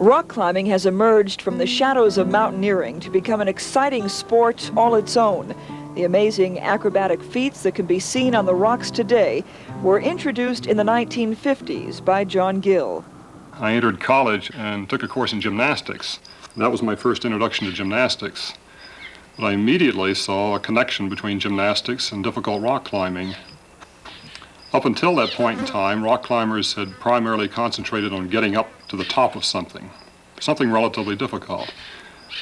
Rock climbing has emerged from the shadows of mountaineering to become an exciting sport all its own. The amazing acrobatic feats that can be seen on the rocks today were introduced in the 1950s by John Gill. I entered college and took a course in gymnastics. That was my first introduction to gymnastics. But I immediately saw a connection between gymnastics and difficult rock climbing. Up until that point in time, rock climbers had primarily concentrated on getting up to the top of something relatively difficult.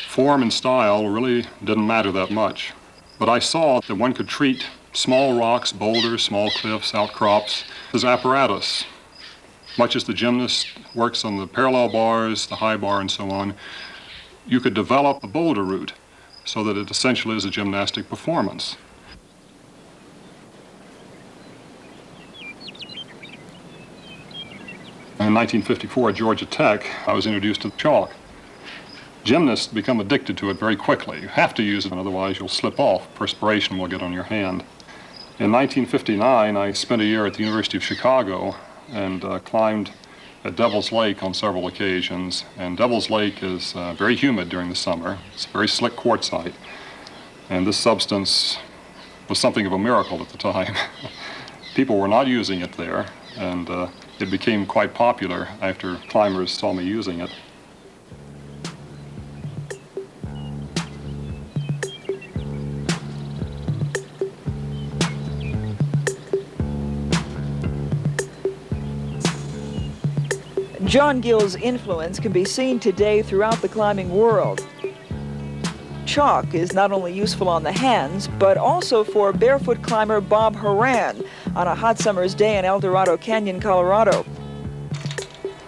Form and style really didn't matter that much. But I saw that one could treat small rocks, boulders, small cliffs, outcrops as apparatus. Much as the gymnast works on the parallel bars, the high bar, and so on, you could develop a boulder route so that it essentially is a gymnastic performance. In 1954 at Georgia Tech, I was introduced to chalk. Gymnasts become addicted to it very quickly. You have to use it, otherwise you'll slip off. Perspiration will get on your hand. In 1959, I spent a year at the University of Chicago and climbed at Devil's Lake on several occasions. And Devil's Lake is very humid during the summer. It's a very slick quartzite. And this substance was something of a miracle at the time. People were not using it there, and it became quite popular after climbers saw me using it. John Gill's influence can be seen today throughout the climbing world. Chalk is not only useful on the hands, but also for barefoot climber Bob Horan on a hot summer's day in El Dorado Canyon, Colorado.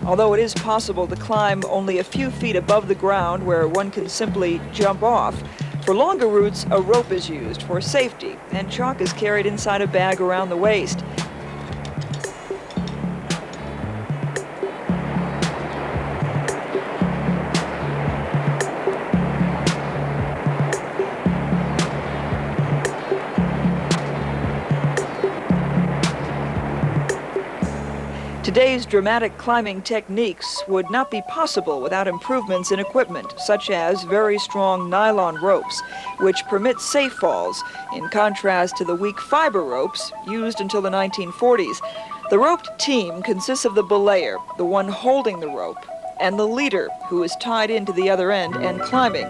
Although it is possible to climb only a few feet above the ground where one can simply jump off, for longer routes a rope is used for safety, and chalk is carried inside a bag around the waist. Today's dramatic climbing techniques would not be possible without improvements in equipment, such as very strong nylon ropes, which permit safe falls, in contrast to the weak fiber ropes used until the 1940s. The roped team consists of the belayer, the one holding the rope, and the leader, who is tied into the other end and climbing.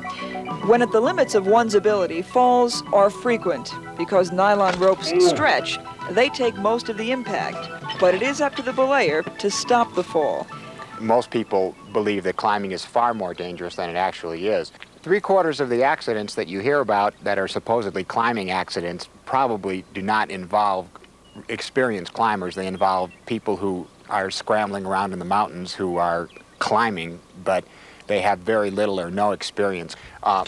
When at the limits of one's ability, falls are frequent. Because nylon ropes stretch, they take most of the impact. But it is up to the belayer to stop the fall. Most people believe that climbing is far more dangerous than it actually is. 3/4 of the accidents that you hear about that are supposedly climbing accidents probably do not involve experienced climbers. They involve people who are scrambling around in the mountains who are climbing, but they have very little or no experience.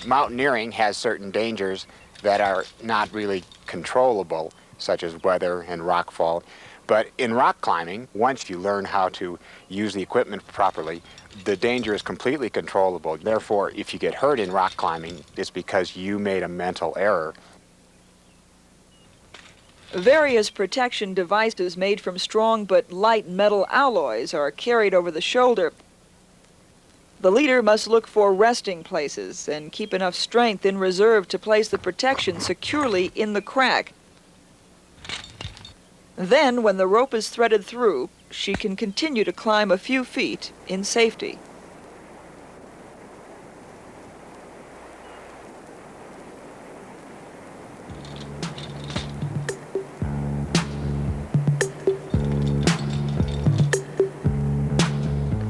Mountaineering has certain dangers that are not really controllable, such as weather and rockfall. But in rock climbing, once you learn how to use the equipment properly, the danger is completely controllable. Therefore, if you get hurt in rock climbing, it's because you made a mental error. Various protection devices made from strong but light metal alloys are carried over the shoulder. The leader must look for resting places and keep enough strength in reserve to place the protection securely in the crack. Then, when the rope is threaded through, she can continue to climb a few feet in safety.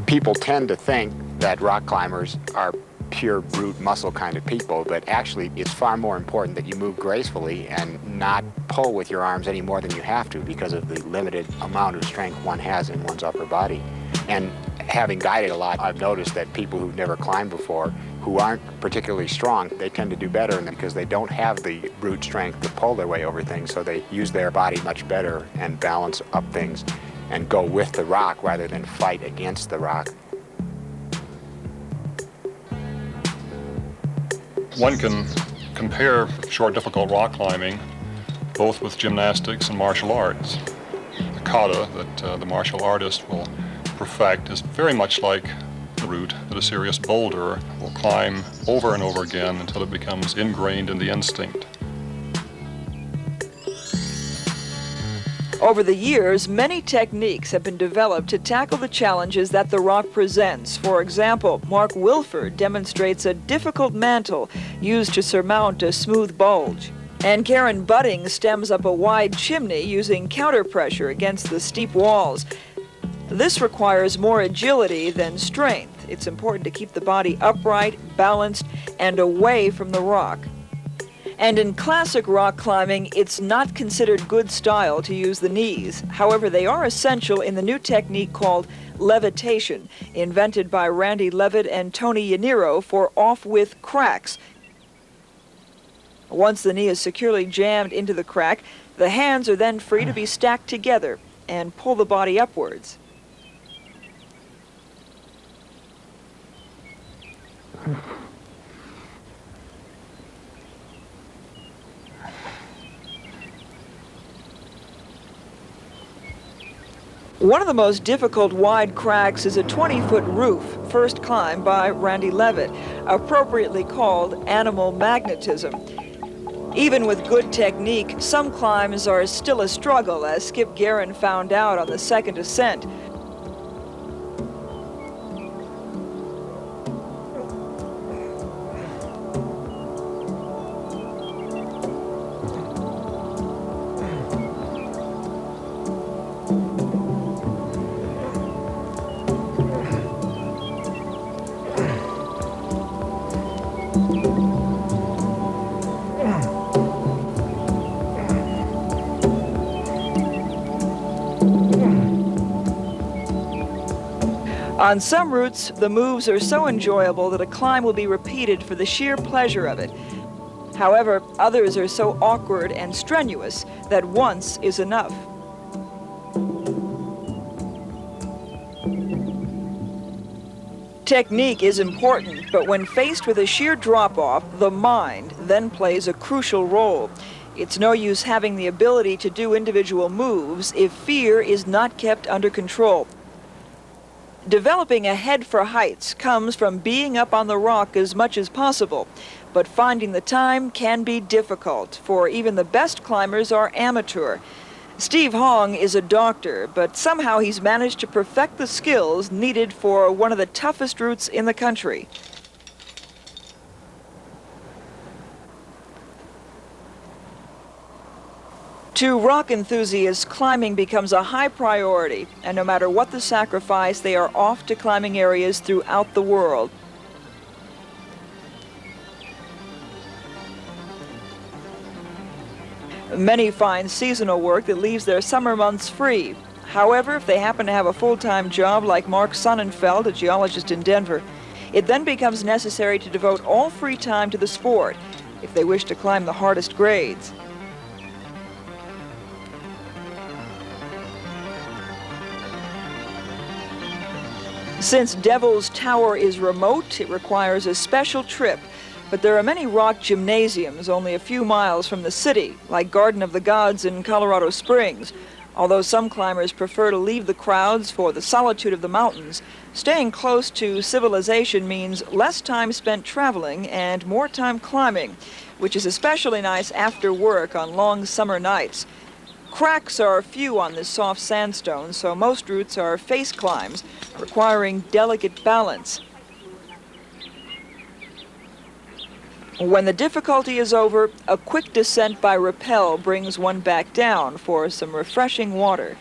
People tend to think that rock climbers are pure brute muscle kind of people, but actually it's far more important that you move gracefully and not pull with your arms any more than you have to because of the limited amount of strength one has in one's upper body. And having guided a lot, I've noticed that people who've never climbed before, who aren't particularly strong, they tend to do better because they don't have the brute strength to pull their way over things, so they use their body much better and balance up things and go with the rock rather than fight against the rock. One can compare short, difficult rock climbing both with gymnastics and martial arts. The kata that the martial artist will perfect is very much like route that a serious boulder will climb over and over again until it becomes ingrained in the instinct. Over the years, many techniques have been developed to tackle the challenges that the rock presents. For example, Mark Wilford demonstrates a difficult mantle used to surmount a smooth bulge. And Karen Budding stems up a wide chimney using counterpressure against the steep walls. This requires more agility than strength. It's important to keep the body upright, balanced, and away from the rock. And in classic rock climbing, it's not considered good style to use the knees. However, they are essential in the new technique called levitation, invented by Randy Levitt and Tony Yaniro for off-width cracks. Once the knee is securely jammed into the crack, the hands are then free to be stacked together and pull the body upwards. One of the most difficult wide cracks is a 20-foot roof, first climbed by Randy Levitt, appropriately called animal magnetism. Even with good technique, some climbs are still a struggle, as Skip Guerin found out on the second ascent. On some routes, the moves are so enjoyable that a climb will be repeated for the sheer pleasure of it. However, others are so awkward and strenuous that once is enough. Technique is important, but when faced with a sheer drop-off, the mind then plays a crucial role. It's no use having the ability to do individual moves if fear is not kept under control. Developing a head for heights comes from being up on the rock as much as possible, but finding the time can be difficult, for even the best climbers are amateur. Steve Hong is a doctor, but somehow he's managed to perfect the skills needed for one of the toughest routes in the country. To rock enthusiasts, climbing becomes a high priority, and no matter what the sacrifice, they are off to climbing areas throughout the world. Many find seasonal work that leaves their summer months free. However, if they happen to have a full-time job like Mark Sonnenfeld, a geologist in Denver, it then becomes necessary to devote all free time to the sport if they wish to climb the hardest grades. Since Devil's Tower is remote, it requires a special trip, but there are many rock gymnasiums only a few miles from the city, like Garden of the Gods in Colorado Springs. Although some climbers prefer to leave the crowds for the solitude of the mountains, staying close to civilization means less time spent traveling and more time climbing, which is especially nice after work on long summer nights. Cracks are few on this soft sandstone, so most routes are face climbs, requiring delicate balance. When the difficulty is over, a quick descent by rappel brings one back down for some refreshing water.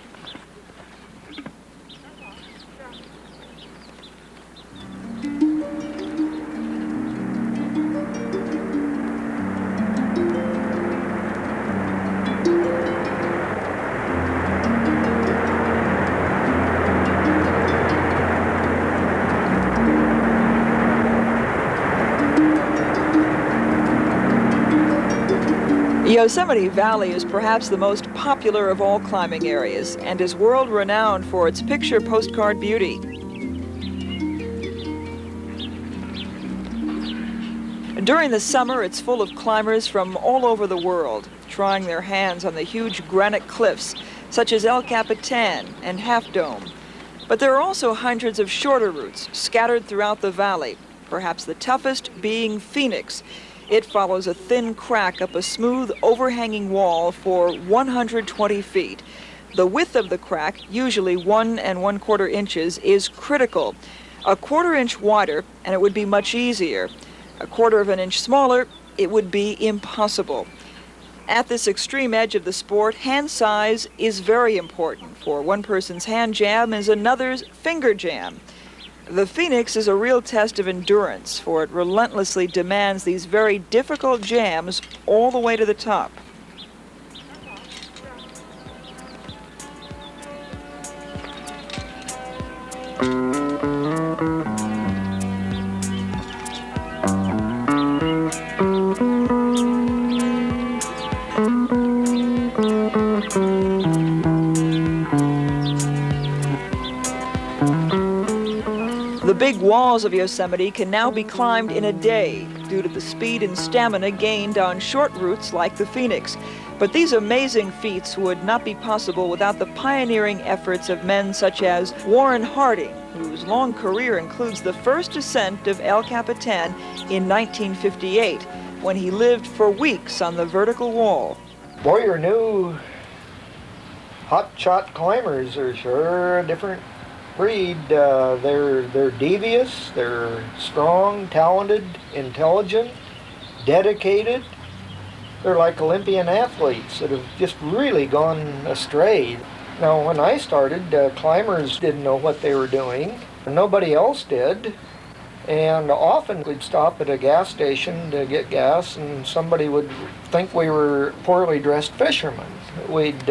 Yosemite Valley is perhaps the most popular of all climbing areas and is world-renowned for its picture postcard beauty. During the summer, it's full of climbers from all over the world, trying their hands on the huge granite cliffs, such as El Capitan and Half Dome. But there are also hundreds of shorter routes scattered throughout the valley, perhaps the toughest being Phoenix. It follows a thin crack up a smooth, overhanging wall for 120 feet. The width of the crack, usually 1 1/4 inches, is critical. A 1/4 inch wider, and it would be much easier. A 1/4 inch smaller, it would be impossible. At this extreme edge of the sport, hand size is very important, for one person's hand jam is another's finger jam. The Phoenix is a real test of endurance, for it relentlessly demands these very difficult jams all the way to the top. The big walls of Yosemite can now be climbed in a day due to the speed and stamina gained on short routes like the Phoenix. But these amazing feats would not be possible without the pioneering efforts of men such as Warren Harding, whose long career includes the first ascent of El Capitan in 1958, when he lived for weeks on the vertical wall. Boy, your new hot-shot climbers are sure a different breed. They're devious, they're strong, talented, intelligent, dedicated. They're like Olympian athletes that have just really gone astray. Now, when I started, climbers didn't know what they were doing. Nobody else did. And often we'd stop at a gas station to get gas, and somebody would think we were poorly dressed fishermen. We'd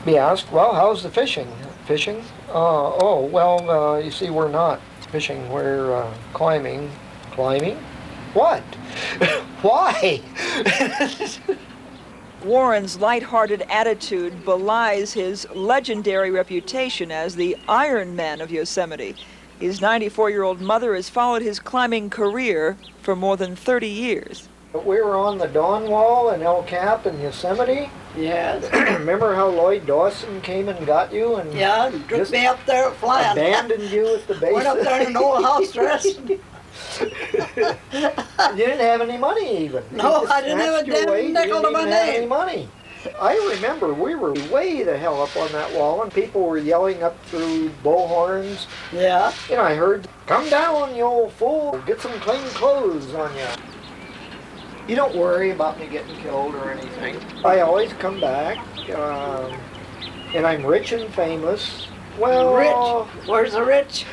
be asked, well, how's the fishing? Fishing? You see, we're not fishing, we're climbing. Climbing? What? Why? Warren's light-hearted attitude belies his legendary reputation as the Iron Man of Yosemite. His 94-year-old mother has followed his climbing career for more than 30 years. We were on the Dawn Wall in El Cap in Yosemite. Yeah. Remember how Lloyd Dawson came and got you and Yeah, took me up there flying. abandoned you at the base? Went up there in an old house dress. You didn't have any money even. No, You just I didn't have a snatched your damn way, nickel to you my didn't have name. any money. I remember we were way the hell up on that wall and people were yelling up through bullhorns. Yeah. You know, I heard, come down, you old fool, get some clean clothes on you. You don't worry about me getting killed or anything. I always come back, and I'm rich and famous. Well, Rich. Where's the rich?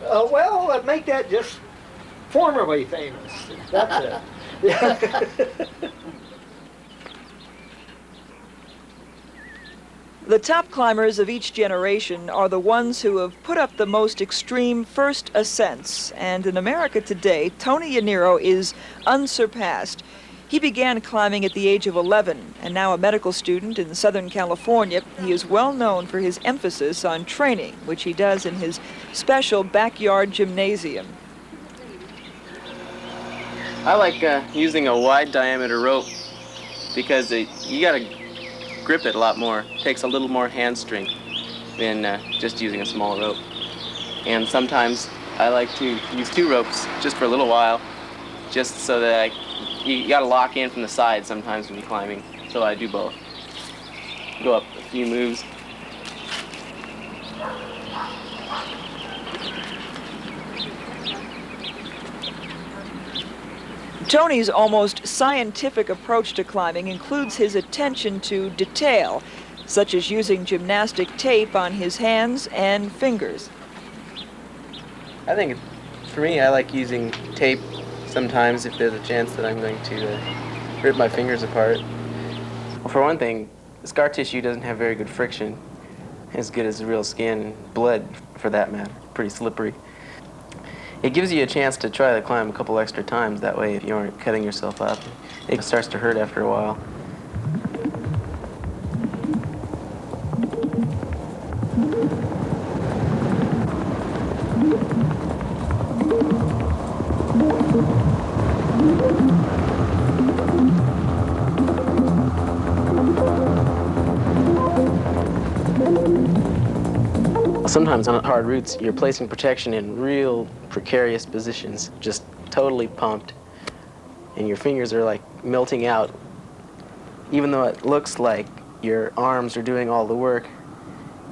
Well, I'd make that just formerly famous. That's it. Yeah. The top climbers of each generation are the ones who have put up the most extreme first ascents, and in America today, Tony Yaniro is unsurpassed. He began climbing at the age of 11, and now a medical student in Southern California, he is well known for his emphasis on training, which he does in his special backyard gymnasium. I like using a wide diameter rope because you gotta grip it a lot more. It takes a little more hand strength than just using a small rope. And sometimes I like to use 2 ropes just for a little while, just so that you gotta lock in from the side sometimes when you're climbing. So I do both. Go up a few moves. Tony's almost scientific approach to climbing includes his attention to detail, such as using gymnastic tape on his hands and fingers. I think, for me, I like using tape sometimes if there's a chance that I'm going to rip my fingers apart. Well, for one thing, scar tissue doesn't have very good friction, as good as the real skin, and blood, for that matter, pretty slippery. It gives you a chance to try to climb a couple extra times. That way, if you aren't cutting yourself up, it starts to hurt after a while. Sometimes on hard routes, you're placing protection in real precarious positions, just totally pumped, and your fingers are like melting out. Even though it looks like your arms are doing all the work,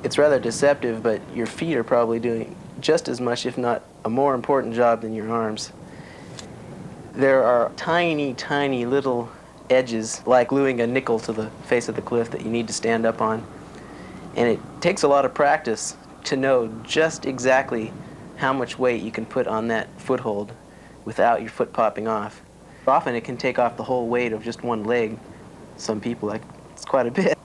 it's rather deceptive, but your feet are probably doing just as much, if not a more important job than your arms. There are tiny, tiny little edges, like gluing a nickel to the face of the cliff that you need to stand up on. And it takes a lot of practice to know just exactly how much weight you can put on that foothold without your foot popping off. Often it can take off the whole weight of just one leg. Some people, like, it's quite a bit.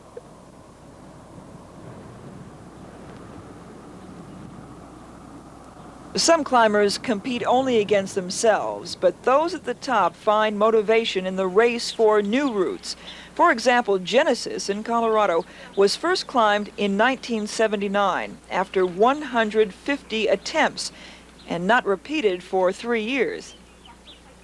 Some climbers compete only against themselves, but those at the top find motivation in the race for new routes. For example, Genesis in Colorado was first climbed in 1979 after 150 attempts and not repeated for 3 years.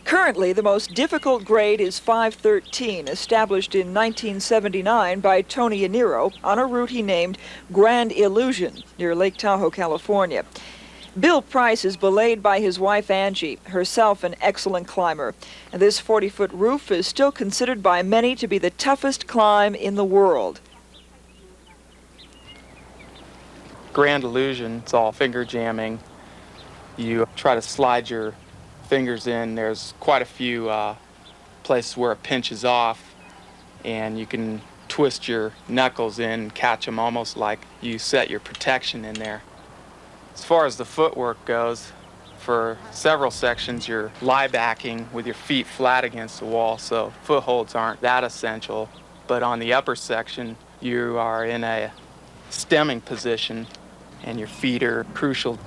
Currently, the most difficult grade is 513, established in 1979 by Tony Yaniro on a route he named Grand Illusion near Lake Tahoe, California. Bill Price is belayed by his wife Angie, herself an excellent climber. And this 40-foot roof is still considered by many to be the toughest climb in the world. Grand Illusion, it's all finger jamming. You try to slide your fingers in. There's quite a few places where it pinches off, and you can twist your knuckles in and catch them almost like you set your protection in there. As far as the footwork goes, for several sections you're lie backing with your feet flat against the wall, so footholds aren't that essential. But on the upper section, you are in a stemming position and your feet are crucial.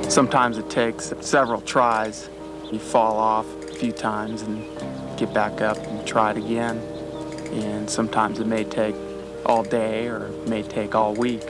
Sometimes it takes several tries. You fall off a few times and get back up and try it again. And sometimes it may take all day or it may take all week.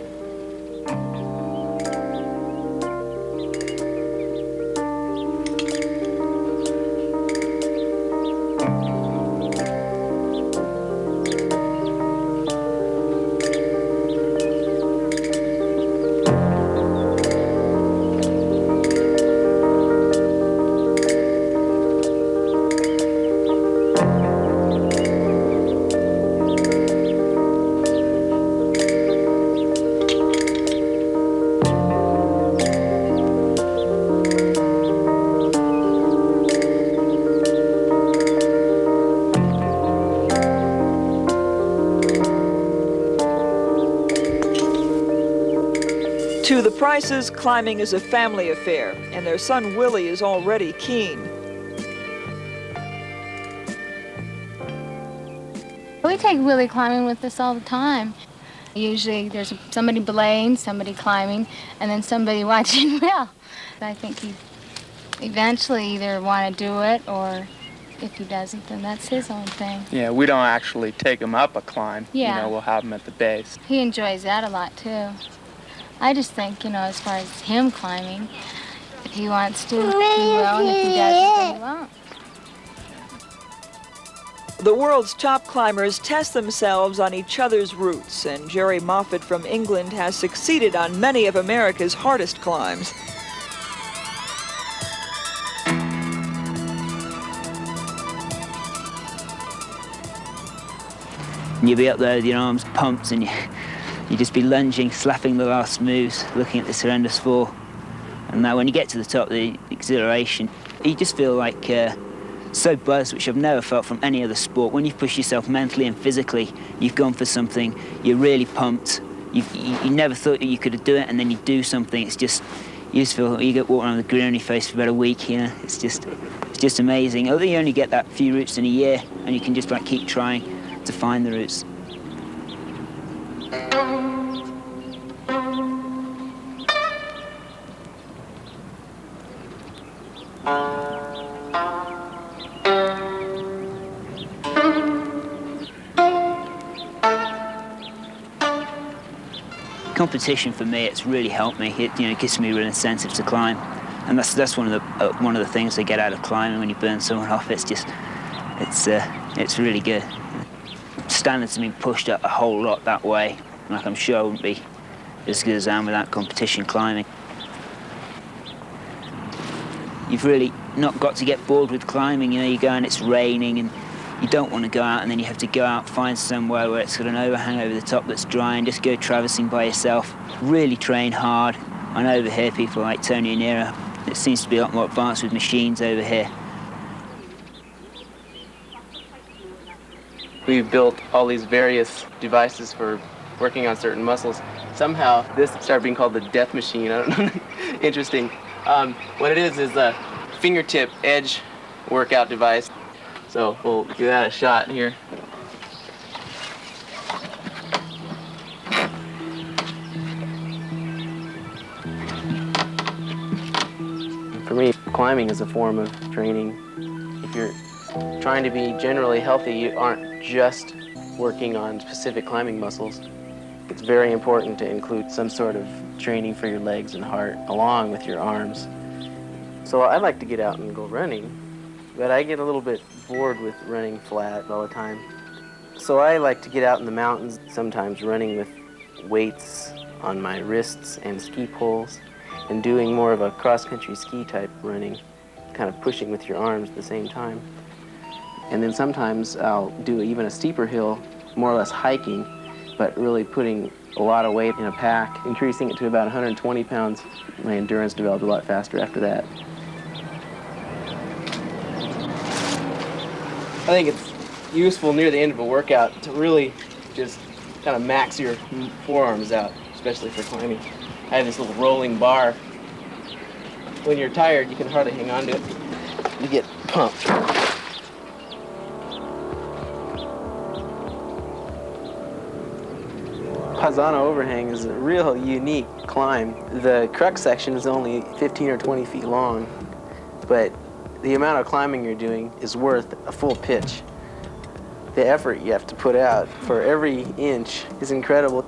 To the Prices, climbing is a family affair, and their son Willie is already keen. We take Willie climbing with us all the time. Usually there's somebody belaying, somebody climbing, and then somebody watching Will. I think he'd eventually either want to do it, or if he doesn't, then that's his own thing. Yeah, we don't actually take him up a climb. Yeah. You know, we'll have him at the base. He enjoys that a lot, too. I just think, you know, as far as him climbing, if he wants to, he will, and if he doesn't, then he won't. The world's top climbers test themselves on each other's routes, and Jerry Moffat from England has succeeded on many of America's hardest climbs. You'll be up there with your arms pumped and you just be lunging, slapping the last moves, looking at this horrendous fall. And now when you get to the top, the exhilaration, you just feel like so buzzed, which I've never felt from any other sport. When you've pushed yourself mentally and physically, you've gone for something, you're really pumped. You never thought that you could do it, and then you do something. It's just, you just feel, you get water on the Guerin on your face for about a week, you know. It's just amazing. Although you only get that few routes in a year, and you can just like keep trying to find the routes. competition for me, it's really helped me. It gives me real incentive to climb, and that's one of the things I get out of climbing when you burn someone off. It's really good. Standards have been pushed up a whole lot that way. Like, I'm sure I wouldn't be as good as I am without competition climbing. You've really not got to get bored with climbing. You go and it's raining and you don't want to go out, and then you have to go out, find somewhere where it's got an overhang over the top that's dry and just go traversing by yourself. Really train hard. I know over here people like Tony Yaniro, it seems to be a lot more advanced with machines over here. We've built all these various devices for working on certain muscles. Somehow this started being called the death machine. I don't know. Interesting. What it is a fingertip edge workout device. So we'll give that a shot here. For me, climbing is a form of training. If you're trying to be generally healthy, you aren't just working on specific climbing muscles. It's very important to include some sort of training for your legs and heart along with your arms. So I like to get out and go running, but I get a little bit bored with running flat all the time. So I like to get out in the mountains, sometimes running with weights on my wrists and ski poles, and doing more of a cross-country ski type running, kind of pushing with your arms at the same time. And then sometimes I'll do even a steeper hill, more or less hiking, but really putting a lot of weight in a pack, increasing it to about 120 pounds. My endurance developed a lot faster after that. I think it's useful near the end of a workout to really just kind of max your forearms out, especially for climbing. I have this little rolling bar. When you're tired, you can hardly hang on to it. You get pumped. Paisano Overhang is a real unique climb. The crux section is only 15 or 20 feet long, but the amount of climbing you're doing is worth a full pitch. The effort you have to put out for every inch is incredible.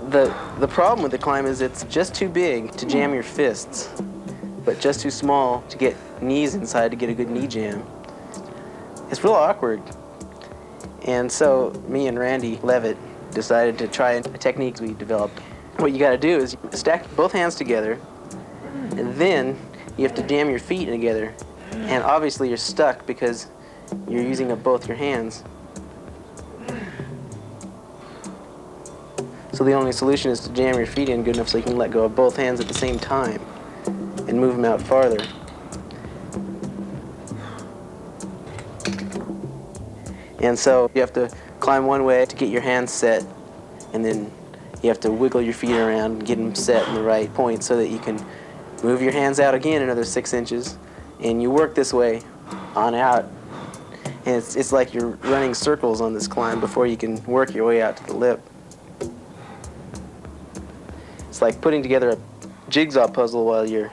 The problem with the climb is it's just too big to jam your fists, but just too small to get knees inside to get a good knee jam. It's real awkward. And so me and Randy Levitt decided to try a technique we developed. What you gotta do is stack both hands together, and then you have to jam your feet together. And obviously you're stuck because you're using up both your hands. So the only solution is to jam your feet in good enough so you can let go of both hands at the same time and move them out farther. And so you have to climb one way to get your hands set, and then you have to wiggle your feet around and get them set in the right point so that you can move your hands out again another 6 inches. And you work this way on out. And it's like you're running circles on this climb before you can work your way out to the lip. It's like putting together a jigsaw puzzle while you're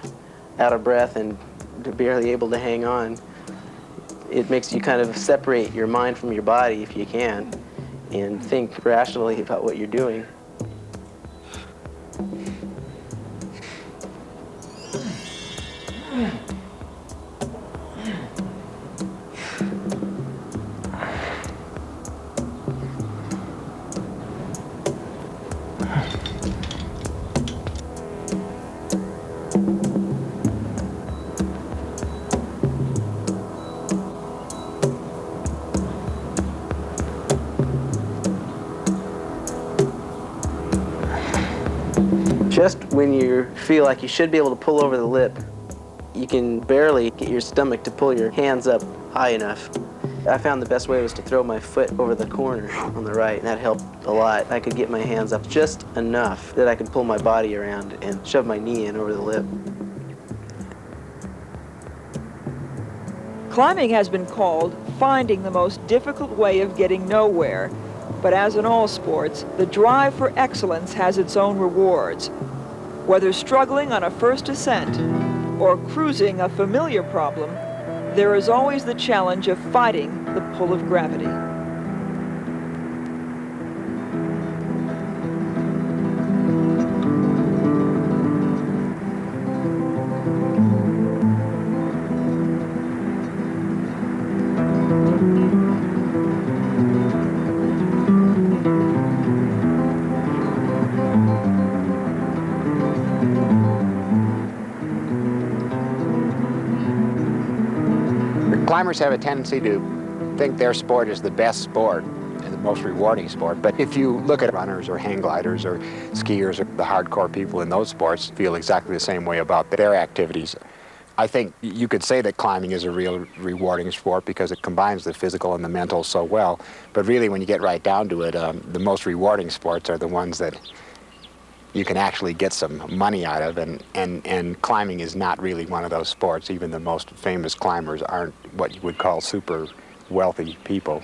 out of breath and barely able to hang on. It makes you kind of separate your mind from your body if you can and think rationally about what you're doing. Just when you feel like you should be able to pull over the lip, you can barely get your stomach to pull your hands up high enough. I found the best way was to throw my foot over the corner on the right, and that helped a lot. I could get my hands up just enough that I could pull my body around and shove my knee in over the lip. Climbing has been called finding the most difficult way of getting nowhere. But as in all sports, the drive for excellence has its own rewards. Whether struggling on a first ascent or cruising a familiar problem, there is always the challenge of fighting the pull of gravity. Climbers have a tendency to think their sport is the best sport and the most rewarding sport. But if you look at runners or hang gliders or skiers or the hardcore people in those sports feel exactly the same way about their activities. I think you could say that climbing is a real rewarding sport because it combines the physical and the mental so well. But really, when you get right down to it, the most rewarding sports are the ones that you can actually get some money out of, and climbing is not really one of those sports. Even the most famous climbers aren't what you would call super wealthy people.